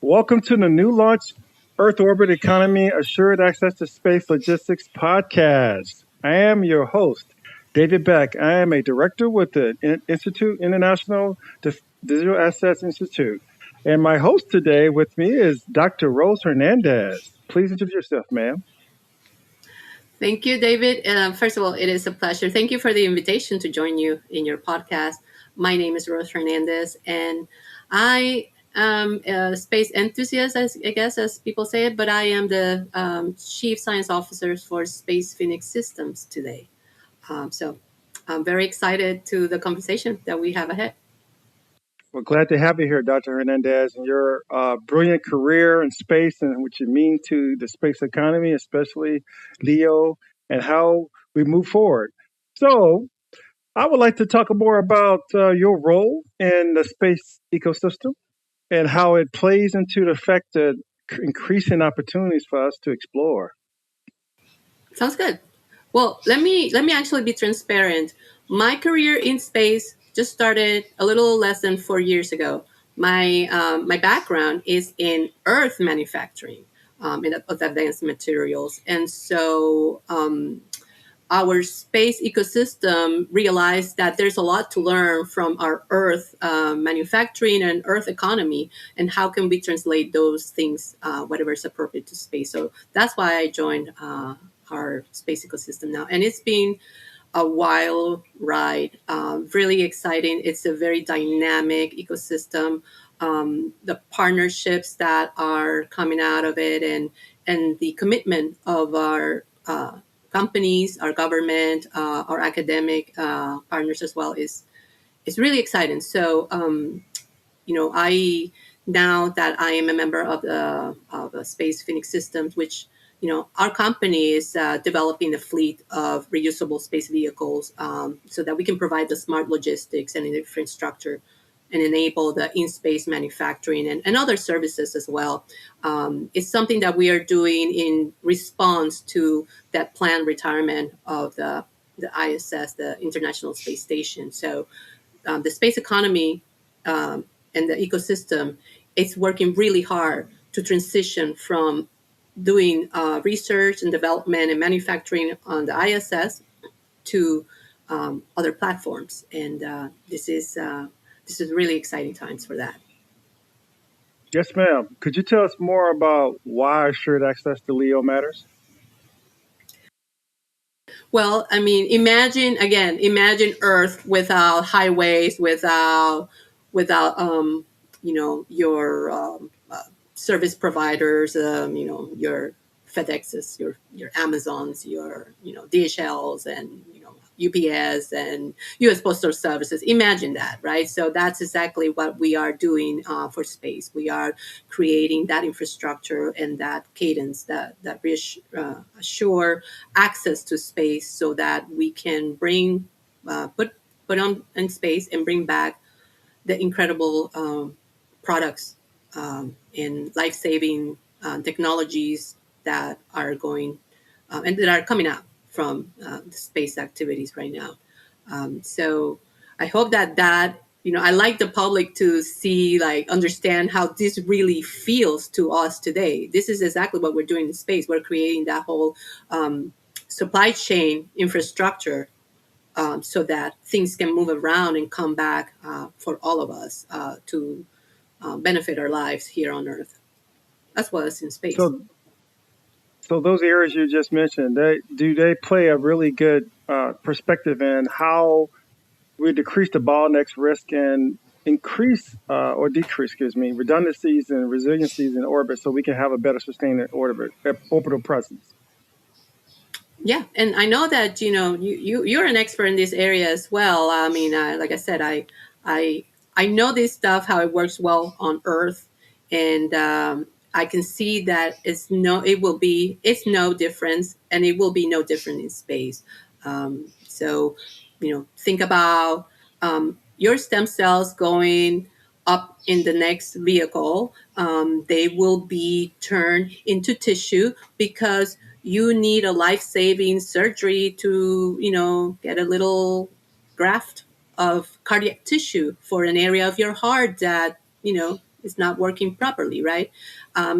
Welcome to the new launch Earth Orbit Economy Assured Access to Space Logistics podcast. I am your host, David Beck. I am a director with the Institute International Digital Assets Institute. And my host today with me is Dr. Rose Hernandez. Please introduce yourself, ma'am. Thank you, David. First of all, it is a pleasure. Thank you for the invitation to join you in your podcast. My name is Rose Hernandez, and I am a space enthusiast, I guess, as people say it, but I am the Chief Science Officer for Space Phoenix Systems today. So I'm very excited to the conversation that we have ahead. We're glad to have you here, Dr. Hernandez, and your brilliant career in space and what you mean to the space economy, especially LEO, and how we move forward. So, I would like to talk more about your role in the space ecosystem and how it plays into the fact that increasing opportunities for us to explore. Sounds good. Well, let me actually be transparent. My career in space just started a little less than 4 years ago. My background is in Earth manufacturing, of advanced materials, and so our space ecosystem realized that there's a lot to learn from our Earth manufacturing and Earth economy, and how can we translate those things, whatever is appropriate to space. So that's why I joined our space ecosystem now, and it's been a wild ride, really exciting. It's a very dynamic ecosystem. The partnerships that are coming out of it, and the commitment of our companies, our government, our academic partners as well is really exciting. So, I now that I am a member of the Space Phoenix Systems, which our company is developing a fleet of reusable space vehicles, so that we can provide the smart logistics and infrastructure and enable the in-space manufacturing and other services as well. It's something that we are doing in response to that planned retirement of the ISS, the International Space Station. So the space economy and the ecosystem, it's working really hard to transition from doing research and development and manufacturing on the ISS to other platforms, and this is really exciting times for that. Yes, ma'am. Could you tell us more about why assured access to LEO matters? Well, I mean, imagine Earth without highways, without your service providers, your FedExes, your Amazons, your DHLs, and UPS and U.S. Postal Services. Imagine that, right? So that's exactly what we are doing for space. We are creating that infrastructure and that cadence that assure access to space, so that we can bring put on in space and bring back the incredible products and life-saving technologies that are going and that are coming out from the space activities right now. So I hope that I like the public to see, like, understand how this really feels to us today. This is exactly what we're doing in space. We're creating that whole supply chain infrastructure, so that things can move around and come back for all of us to benefit our lives here on Earth as well as in space. So, so those areas you just mentioned, they play a really good perspective in how we decrease the bottlenecks risk and increase or decrease, excuse me, redundancies and resiliencies in orbit, so we can have a better sustained orbital presence. Yeah, and I know that you're an expert in this area as well. I mean, like I said, I I know this stuff, how it works well on Earth, and I can see that it's no difference, and it will be no different in space. So, think about your stem cells going up in the next vehicle. They will be turned into tissue because you need a life-saving surgery to, get a little graft of cardiac tissue for an area of your heart that, is not working properly, right?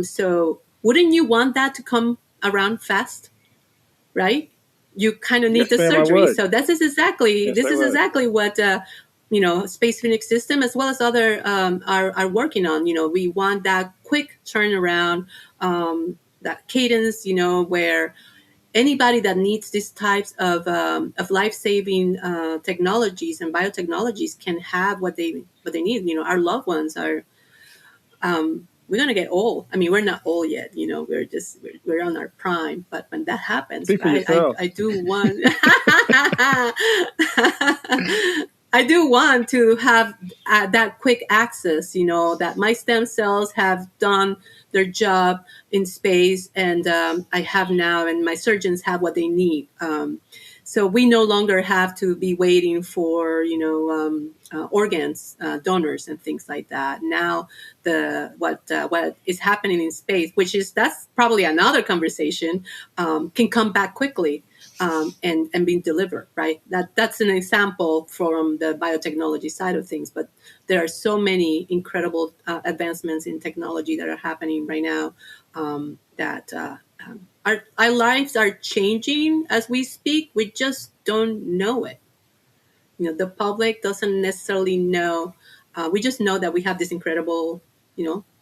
So wouldn't you want that to come around fast, right? You kind of need Yes, the ma'am, I surgery. would. So Yes, this I is would. exactly what Space Phoenix System as well as other are working on. We want that quick turnaround, that cadence, where anybody that needs these types of life-saving technologies and biotechnologies can have what they need. Our loved ones are we're gonna get old. I mean, we're not old yet. We're on our prime. But when that happens, Speak for right? I yourself. I do want I do want to have that quick access. That my stem cells have done their job in space, and I have now, and my surgeons have what they need. So we no longer have to be waiting for organs, donors, and things like that. Now, what is happening in space, that's probably another conversation, can come back quickly, and being delivered. Right. That's an example from the biotechnology side of things, but there are so many incredible advancements in technology that are happening right now, that our lives are changing as we speak. We just don't know it. The public doesn't necessarily know. We just know that we have this incredible,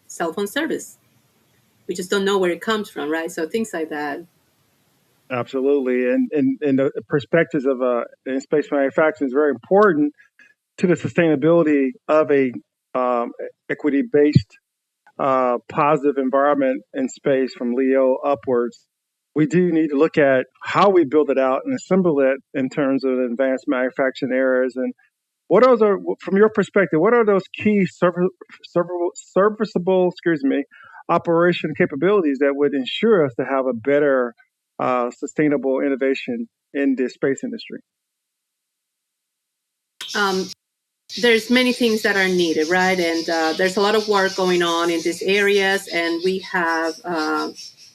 cell phone service. We just don't know where it comes from, right? So things like that. Absolutely. And the perspectives of in space manufacturing is very important to the sustainability of a equity based positive environment in space from Leo upwards. We do need to look at how we build it out and assemble it in terms of advanced manufacturing areas. And what are from your perspective, what are those key serviceable, operation capabilities that would ensure us to have a better sustainable innovation in the space industry? Um, there's many things that are needed, right? And there's a lot of work going on in these areas, and we have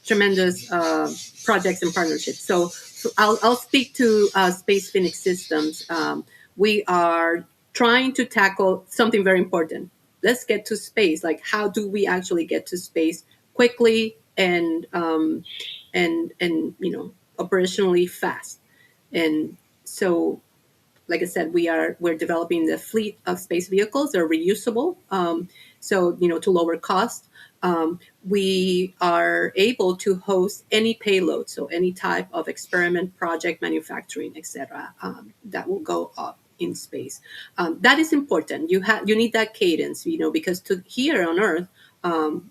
tremendous projects and partnerships. So I'll speak to Space Phoenix Systems. We are trying to tackle something very important. Let's get to space. Like, how do we actually get to space quickly and operationally fast? And so, like I said, we're developing the fleet of space vehicles that are reusable. So to lower cost, we are able to host any payload, so any type of experiment, project, manufacturing, etc. That will go up in space. That is important. You need that cadence, because to here on Earth,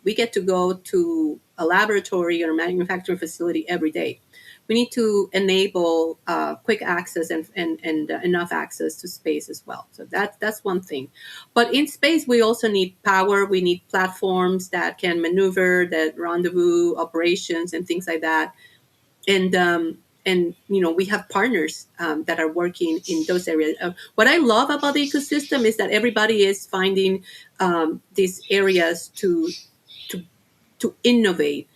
we get to go to a laboratory or manufacturing facility every day. We need to enable quick access and enough access to space as well. So that's one thing. But in space, we also need power. We need platforms that can maneuver, that rendezvous operations and things like that. And we have partners that are working in those areas. What I love about the ecosystem is that everybody is finding these areas to to innovate,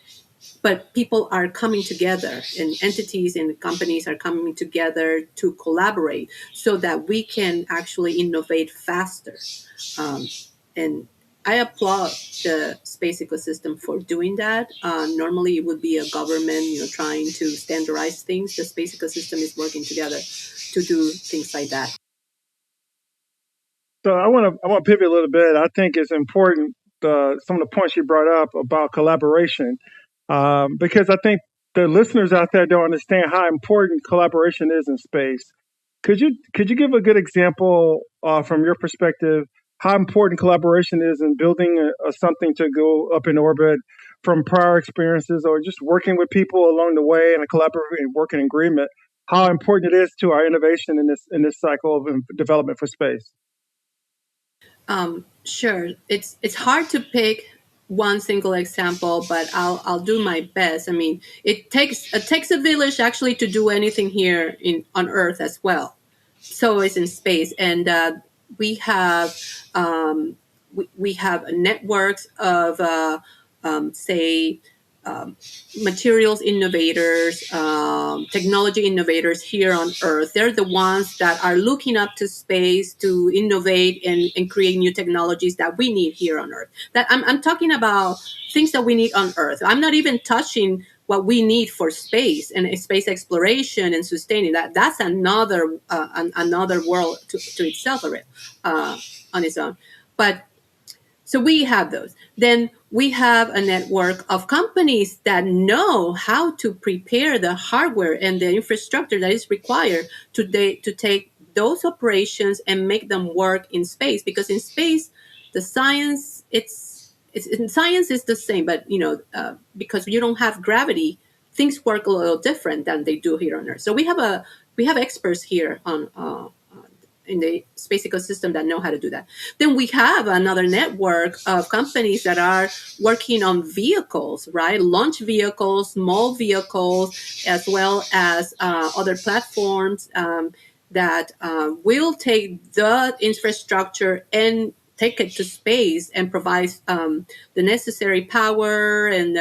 but people are coming together, and entities and companies are coming together to collaborate so that we can actually innovate faster. um, and I applaud the space ecosystem for doing that. Normally it would be a government trying to standardize things. The space ecosystem is working together to do things like that. So I want to pivot a little bit. I think it's important some of the points you brought up about collaboration, because I think the listeners out there don't understand how important collaboration is in space. Could you give a good example from your perspective how important collaboration is in building something to go up in orbit from prior experiences or just working with people along the way in a collaborative working agreement? How important it is to our innovation in this cycle of development for space. Sure, it's hard to pick one single example, but I'll do my best. I mean, it takes a village actually to do anything here on Earth as well. So it's in space, and we have we have networks of say materials innovators, technology innovators here on Earth. They're the ones that are looking up to space to innovate and create new technologies that we need here on Earth. That I'm talking about things that we need on Earth. I'm not even touching what we need for space and space exploration and sustaining that. That's another world to itself on its own. But so we have those. Then we have a network of companies that know how to prepare the hardware and the infrastructure that is required to take those operations and make them work in space. Because in space, the science it's in science is the same, but because you don't have gravity, things work a little different than they do here on Earth. So we have experts here on in the space ecosystem that know how to do that. Then we have another network of companies that are working on vehicles, right? Launch vehicles, small vehicles, as well as other platforms that will take the infrastructure and take it to space and provide the necessary power and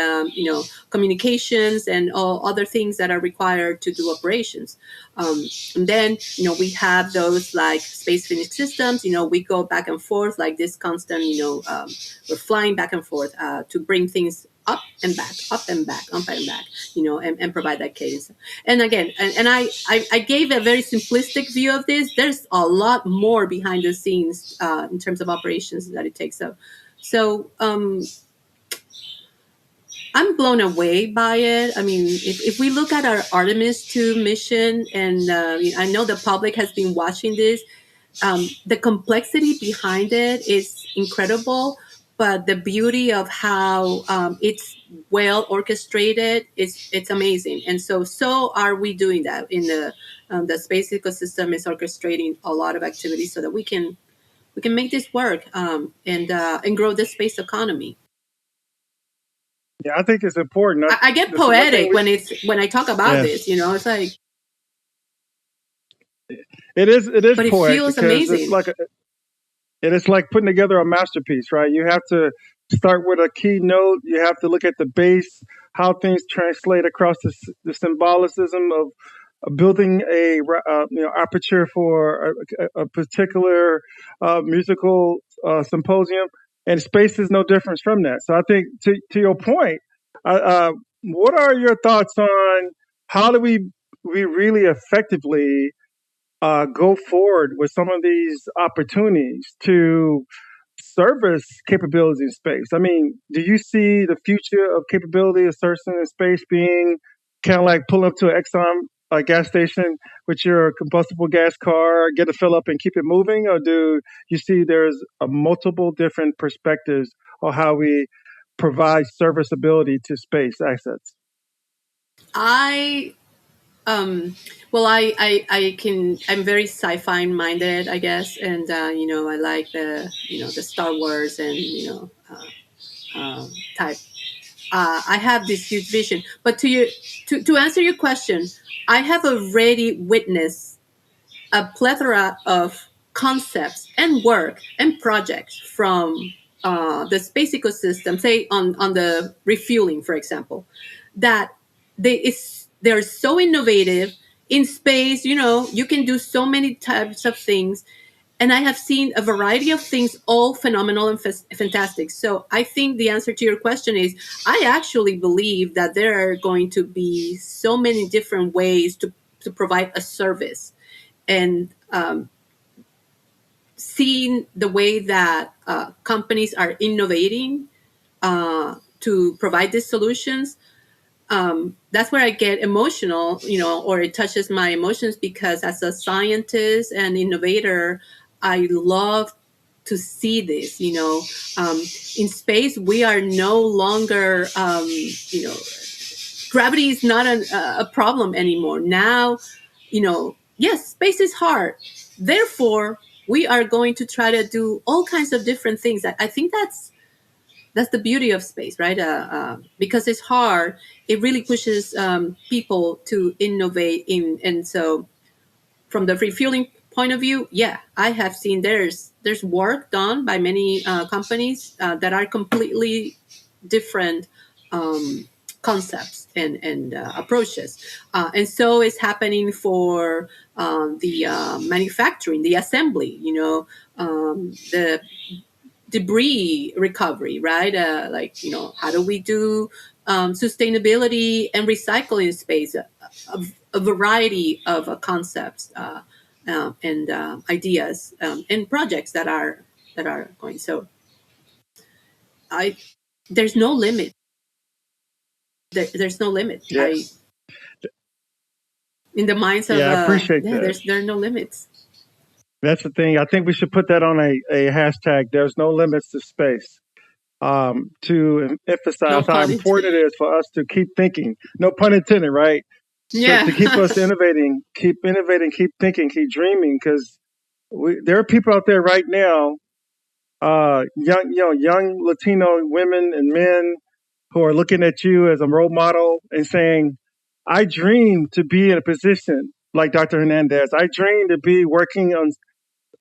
communications and all other things that are required to do operations. And then we have those like space Phoenix systems. We go back and forth like this constant. We're flying back and forth to bring things up and back, up and back, up and back. And provide that cadence. And again, and I gave a very simplistic view of this. There's a lot more behind the scenes in terms of operations that it takes. So I'm blown away by it. I mean, if we look at our Artemis 2 mission, and I know the public has been watching this, the complexity behind it is incredible, but the beauty of how it's well orchestrated it's amazing. And so are we doing that in the space ecosystem is orchestrating a lot of activities so that we can make this work and grow the space economy. Yeah, I think it's important. I get This is one thing poetic when I talk about yes, this. It's like, it is but it poetic feels because amazing. it's like putting together a masterpiece, right? You have to start with a keynote. You have to look at the base, how things translate across the symbolicism of building a aperture for a particular musical symposium, and space is no different from that. So I think to your point, what are your thoughts on how do we really effectively go forward with some of these opportunities to service capabilities in space? I mean, do you see the future of capability of servicing in space being kind of like pulling up to an Exxon gas station with your combustible gas car, get a fill up and keep it moving? Or do you see there's a multiple different perspectives on how we provide serviceability to space assets? I well, I'm very sci-fi minded, I guess, and I like the Star Wars and type. I have this huge vision, but to answer your question, I have already witnessed a plethora of concepts and work and projects from the space ecosystem, say on the refueling, for example, that they're so innovative in space. You can do so many types of things, and I have seen a variety of things, all phenomenal and fantastic. So I think the answer to your question is I actually believe that there are going to be so many different ways to provide a service. And seeing the way that companies are innovating to provide these solutions, that's where I get emotional, or it touches my emotions, because as a scientist and innovator, I love to see this. In space, we are no longer, gravity is not a problem anymore. Now, yes, space is hard. Therefore, we are going to try to do all kinds of different things. I think that's the beauty of space, right? Because it's hard, it really pushes people to innovate and so from the refueling point of view, yeah, I have seen there's work done by many companies that are completely different concepts and approaches. And so it's happening for the manufacturing, the assembly, the debris recovery, right? Like, how do we do sustainability and recycling space? A variety of concepts and ideas and projects that are going. So I there's no limit. There's no limit. I Yes. In the minds of Yeah, I appreciate yeah, that. there are no limits. That's the thing. I think we should put that on a hashtag. There's no limits to space. To No emphasize how pun important intended. it is for us to keep thinking. No pun intended, right? To keep Yeah. us innovating, keep thinking, keep dreaming. Because there are people out there right now, young Latino women and men who are looking at you as a role model and saying, "I dream to be in a position like Dr. Hernandez. I dream to be working on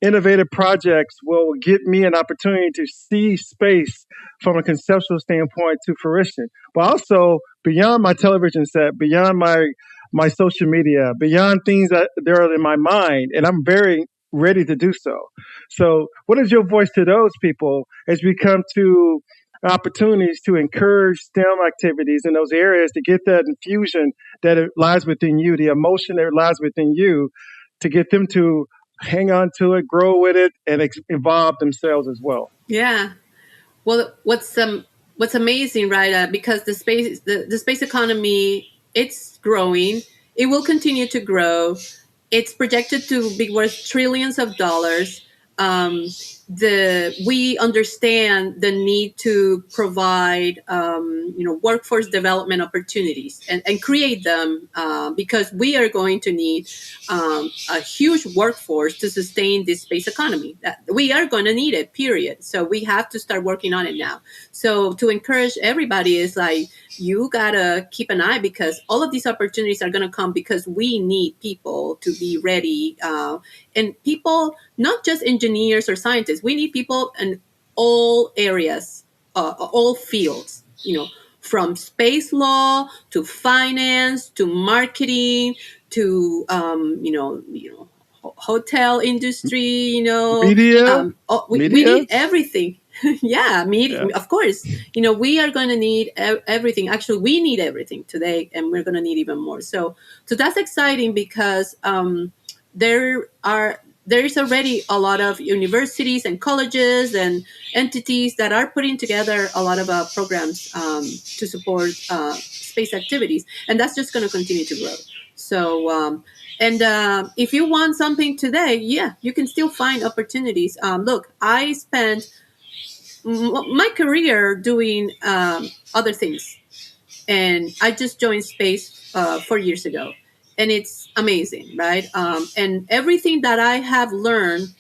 innovative projects will give me an opportunity to see space from a conceptual standpoint to fruition, but also beyond my television set, beyond my social media, beyond things that are in my mind, and I'm very ready to do so. So, what is your voice to those people as we come to opportunities to encourage STEM activities in those areas to get that infusion that it lies within you, the emotion that lies within you, to get them to hang on to it, grow with it, and evolve themselves as well. Yeah. Well, what's amazing, right? Because the space economy, it's growing. It will continue to grow. It's projected to be worth trillions of dollars. Um, we understand the need to provide workforce development opportunities and create them because we are going to need a huge workforce to sustain this space economy. That we are going to need it, period. So we have to start working on it now. So to encourage everybody is like, you gotta keep an eye because all of these opportunities are gonna come because we need people to be ready, and people, not just engineers or scientists. We need people in all areas, all fields. From space law to finance to marketing to hotel industry. Media, We media, need everything. Yeah, yeah. of course. We are going to need everything. Actually, we need everything today, and we're going to need even more. So that's exciting because there is already a lot of universities and colleges and entities that are putting together a lot of programs to support space activities, and that's just going to continue to grow. So, and if you want something today, yeah, you can still find opportunities. Look, I spent my career doing other things, and I just joined space 4 years ago, and it's amazing, right? And everything that I have learned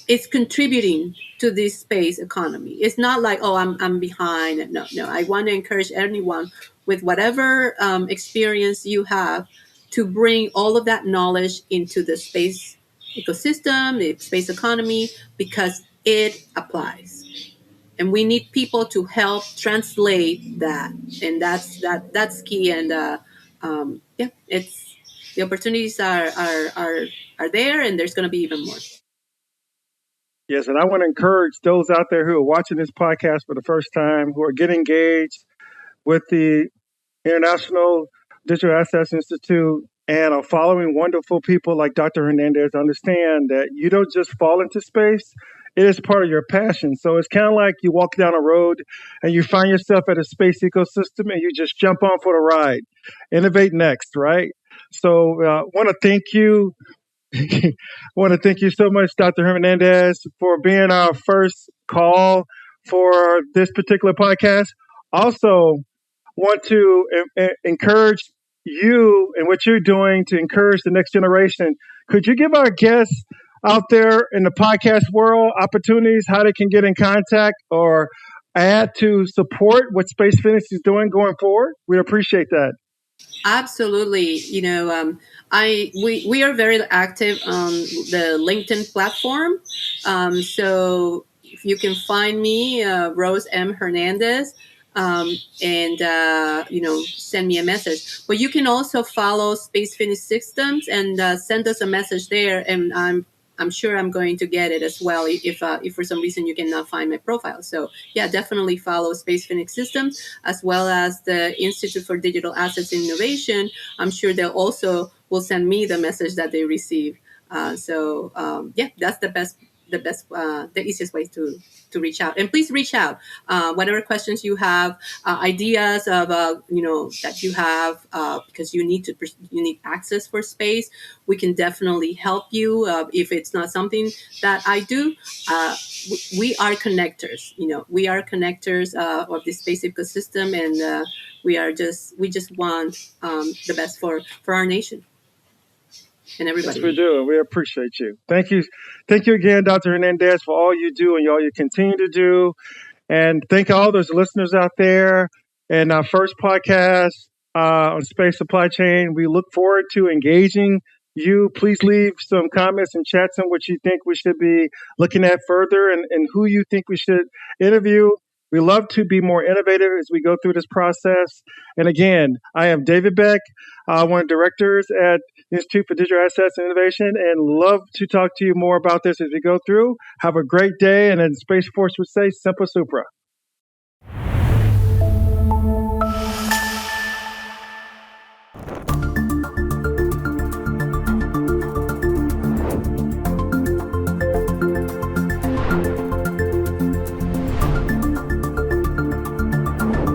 is contributing to this space economy. It's not like, oh, I'm behind. No, no. I want to encourage anyone with whatever experience you have to bring all of that knowledge into the space ecosystem, the space economy, because it applies, and we need people to help translate that, and that's key. And yeah, it's the opportunities are there, and there's going to be even more. Yes, and I want to encourage those out there who are watching this podcast for the first time, who are getting engaged with the International Digital Assets Institute and are following wonderful people like Dr. Hernandez, understand that you don't just fall into space. It is part of your passion. So it's kind of like you walk down a road and you find yourself at a space ecosystem and you just jump on for the ride. Innovate next, right? So I want to thank you. I want to thank you so much, Dr. Hernandez, for being our first call for this particular podcast. Also, want to encourage you and what you're doing to encourage the next generation. Could you give our guests out there in the podcast world opportunities how they can get in contact or add to support what Space Finish is doing going forward? We appreciate that. Absolutely. I we are very active on the LinkedIn platform. So if you can find me, Rose M. Hernandez. and send me a message. But you can also follow Space Finish Systems and send us a message there, and I'm sure I'm going to get it as well if for some reason you cannot find my profile. So yeah, definitely follow Space Phoenix Systems as well as the Institute for Digital Assets and Innovation. I'm sure they'll also will send me the message that they receive. Yeah, that's the easiest way to reach out. And please reach out. Whatever questions you have, ideas of that you have, because you need access for space. We can definitely help you. If it's not something that I do, we are connectors. We are connectors of the space ecosystem, and we just want the best for our nation and Yes, we everybody. do, and we appreciate you. Thank you again, Dr. Hernandez, for all you do and all you continue to do. And thank all those listeners out there. And our first podcast on space supply chain, we look forward to engaging you. Please leave some comments and chats on what you think we should be looking at further and who you think we should interview. We love to be more innovative as we go through this process. And again, I am David Beck, one of the directors at Institute for Digital Assets and Innovation, and love to talk to you more about this as we go through. Have a great day, and as Space Force would say, Semper Supra.